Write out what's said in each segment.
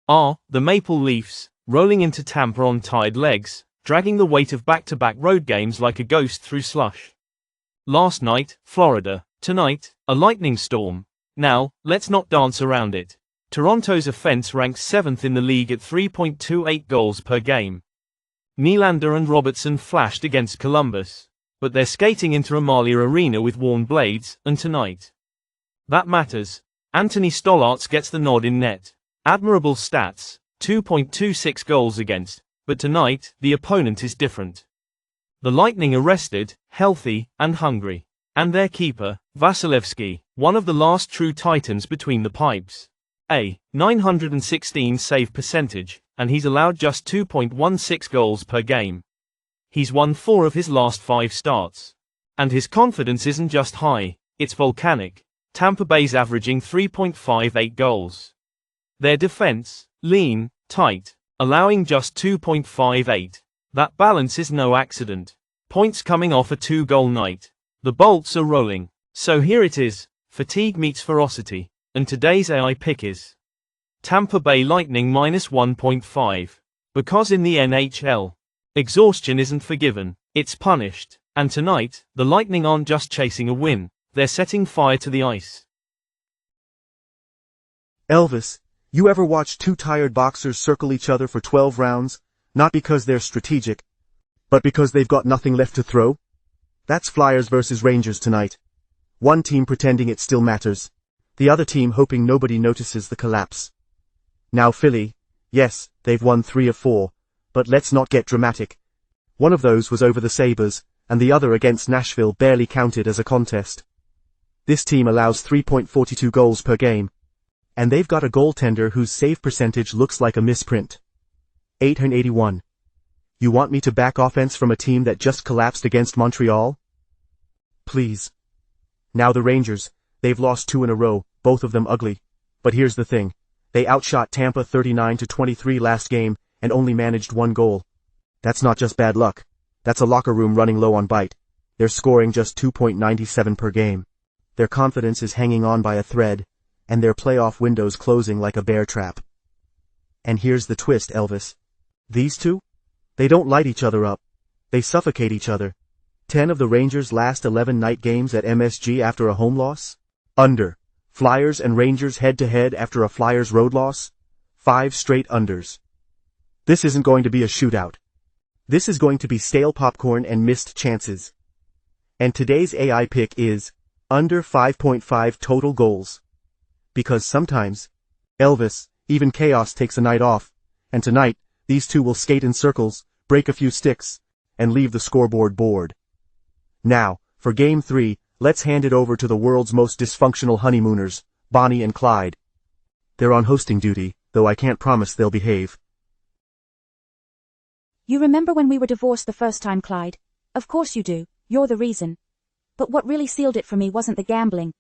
are the Maple Leafs, rolling into Tampa on tied legs, dragging the weight of back-to-back road games like a ghost through slush. Last night, Florida. Tonight, a lightning storm. Now, let's not dance around it. Toronto's offense ranks 7th in the league at 3.28 goals per game. Nylander and Robertson flashed against Columbus, but they're skating into Amalia Arena with worn blades, and tonight. That matters. Anthony Stollarz gets the nod in net. Admirable stats, 2.26 goals against, but tonight, the opponent is different. The Lightning are rested, healthy, and hungry. And their keeper, Vasilevsky, one of the last true titans between the pipes. A 916 save percentage, and he's allowed just 2.16 goals per game. He's won 4 of his last 5 starts. And his confidence isn't just high, it's volcanic. Tampa Bay's averaging 3.58 goals. Their defense, lean, tight, allowing just 2.58. That balance is no accident. Points coming off a 2-goal night. The Bolts are rolling. So here it is, fatigue meets ferocity, and today's AI pick is Tampa Bay Lightning minus 1.5. Because in the NHL, exhaustion isn't forgiven, it's punished. And tonight, the Lightning aren't just chasing a win, they're setting fire to the ice. Elvis, you ever watch 2 tired boxers circle each other for 12 rounds, not because they're strategic, but because they've got nothing left to throw? That's Flyers versus Rangers tonight. One team pretending it still matters, the other team hoping nobody notices the collapse. Now Philly, yes, they've won 3 of 4, but let's not get dramatic. One of those was over the Sabres, and the other against Nashville barely counted as a contest. This team allows 3.42 goals per game. And they've got a goaltender whose save percentage looks like a misprint. 881. You want me to back offense from a team that just collapsed against Montreal? Please. Now the Rangers, they've lost 2 in a row, both of them ugly. But here's the thing. They outshot Tampa 39-23 last game, and only managed 1 goal. That's not just bad luck. That's a locker room running low on bite. They're scoring just 2.97 per game. Their confidence is hanging on by a thread, and their playoff window's closing like a bear trap. And here's the twist, Elvis. These two? They don't light each other up. They suffocate each other. 10 of the Rangers' last 11 night games at MSG after a home loss? Under. Flyers and Rangers head-to-head after a Flyers road loss? 5 straight unders. This isn't going to be a shootout. This is going to be stale popcorn and missed chances. And today's AI pick is under 5.5 total goals. Because sometimes, Elvis, even chaos takes a night off, and tonight, these two will skate in circles, break a few sticks, and leave the scoreboard bored. Now, for Game 3, let's hand it over to the world's most dysfunctional honeymooners, Bonnie and Clyde. They're on hosting duty, though I can't promise they'll behave. You remember when we were divorced the first time, Clyde? Of course you do, you're the reason. But what really sealed it for me wasn't the gambling,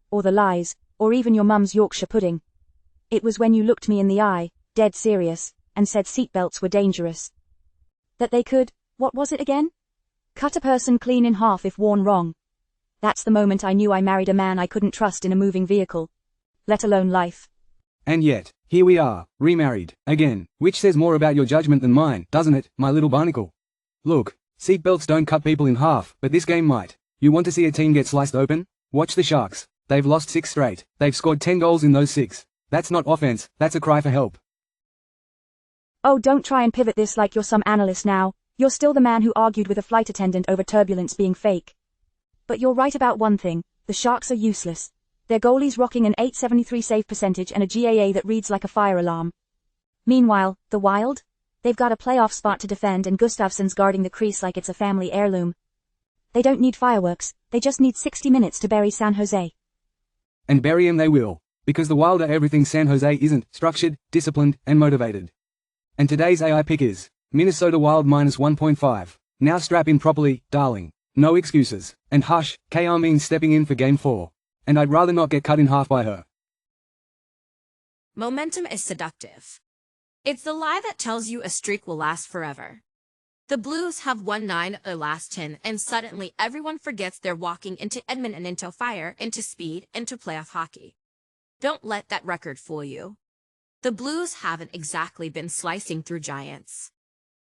or the lies, or even your mum's Yorkshire pudding. It was when you looked me in the eye, dead serious, and said seatbelts were dangerous. That they could, what was it again? Cut a person clean in half if worn wrong. That's the moment I knew I married a man I couldn't trust in a moving vehicle. Let alone life. And yet, here we are, remarried, again, which says more about your judgment than mine, doesn't it, my little barnacle? Look, seatbelts don't cut people in half, but this game might. You want to see a team get sliced open? Watch the Sharks. They've lost 6 straight. They've scored 10 goals in those 6. That's not offense, that's a cry for help. Oh, don't try and pivot this like you're some analyst now. You're still the man who argued with a flight attendant over turbulence being fake. But you're right about one thing, the Sharks are useless. Their goalie's rocking an .873 save percentage and a GAA that reads like a fire alarm. Meanwhile, the Wild? They've got a playoff spot to defend and Gustafsson's guarding the crease like it's a family heirloom. They don't need fireworks, they just need 60 minutes to bury San Jose. And bury 'em they will, because the Wild are everything San Jose isn't, structured, disciplined, and motivated. And today's AI pick is Minnesota Wild minus 1.5. Now strap in properly, darling. No excuses. And hush, KR means stepping in for Game 4. And I'd rather not get cut in half by her. Momentum is seductive. It's the lie that tells you a streak will last forever. The Blues have won 9 of their last 10, and suddenly everyone forgets they're walking into Edmonton, into fire, into speed, into playoff hockey. Don't let that record fool you. The Blues haven't exactly been slicing through giants.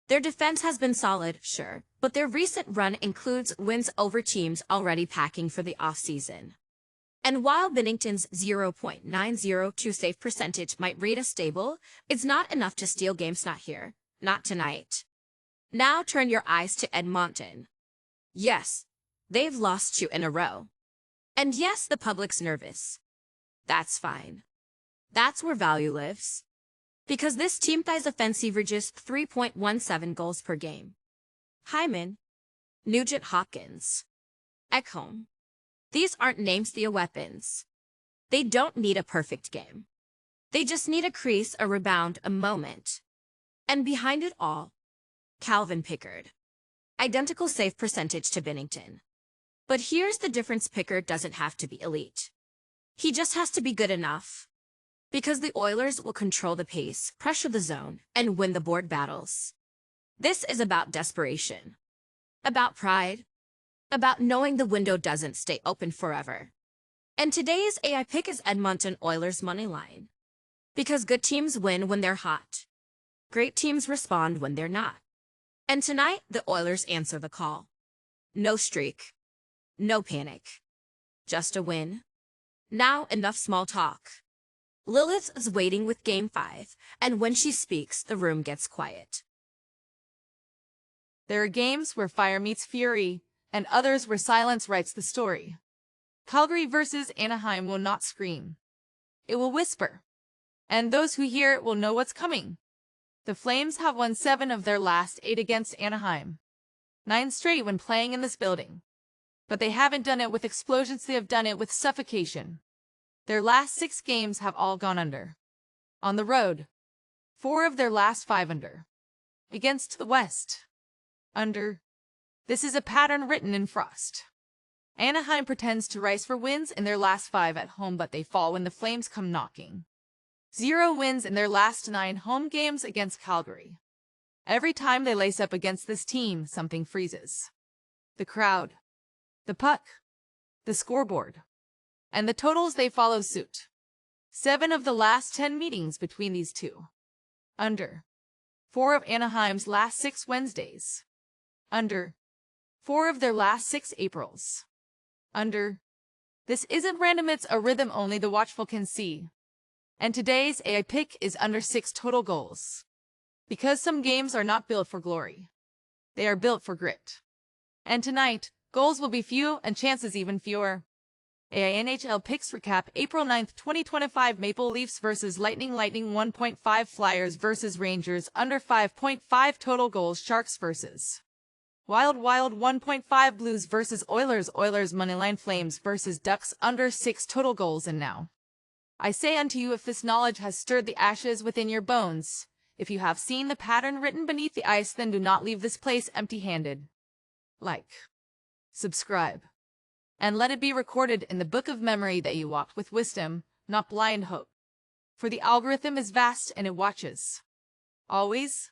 Their defense has been solid, sure, but their recent run includes wins over teams already packing for the offseason. And while Binnington's 0.902 save percentage might rate us stable, it's not enough to steal games. Not here. Not tonight. Now turn your eyes to Edmonton. Yes, they've lost 2 in a row. And yes, the public's nervous. That's fine. That's where value lives. Because this team thigh's offense averages 3.17 goals per game. Hyman, Nugent Hopkins, Ekholm. These aren't names, they're weapons. They don't need a perfect game. They just need a crease, a rebound, a moment. And behind it all, Calvin Pickard. Identical save percentage to Binnington. But here's the difference: Pickard doesn't have to be elite. He just has to be good enough. Because the Oilers will control the pace, pressure the zone, and win the board battles. This is about desperation. About pride. About knowing the window doesn't stay open forever. And today's AI pick is Edmonton Oilers money line. Because good teams win when they're hot. Great teams respond when they're not. And tonight, the Oilers answer the call. No streak. No panic. Just a win. Now enough small talk. Lilith is waiting with Game 5, and when she speaks, the room gets quiet. There are games where fire meets fury, and others where silence writes the story. Calgary versus Anaheim will not scream. It will whisper. And those who hear it will know what's coming. The Flames have won 7 of their last 8 against Anaheim. 9 straight when playing in this building. But they haven't done it with explosions, they have done it with suffocation. Their last 6 games have all gone under. On the road, 4 of their last 5 under. Against the West, under. This is a pattern written in frost. Anaheim pretends to rise for wins in their last 5 at home, but they fall when the Flames come knocking. 0 wins in their last 9 home games against Calgary. Every time they lace up against this team, something freezes. The crowd, the puck, the scoreboard, and the totals, they follow suit. 7 of the last 10 meetings between these two. Under. 4 of Anaheim's last 6 Wednesdays. Under. 4 of their last 6 Aprils. Under. This isn't random, it's a rhythm only the watchful can see. And today's AI pick is under 6 total goals. Because some games are not built for glory. They are built for grit. And tonight, goals will be few and chances even fewer. AI NHL picks recap: April 9th, 2025, Maple Leafs versus Lightning. 1.5 Flyers versus Rangers, under 5.5 total goals. Sharks versus Wild 1.5 Blues versus Oilers moneyline. Flames versus Ducks, under 6 total goals. And now I say unto you, if this knowledge has stirred the ashes within your bones, if you have seen the pattern written beneath the ice, then do not leave this place empty-handed. Like, subscribe, and let it be recorded in the book of memory that you walked with wisdom, not blind hope. For the algorithm is vast and it watches always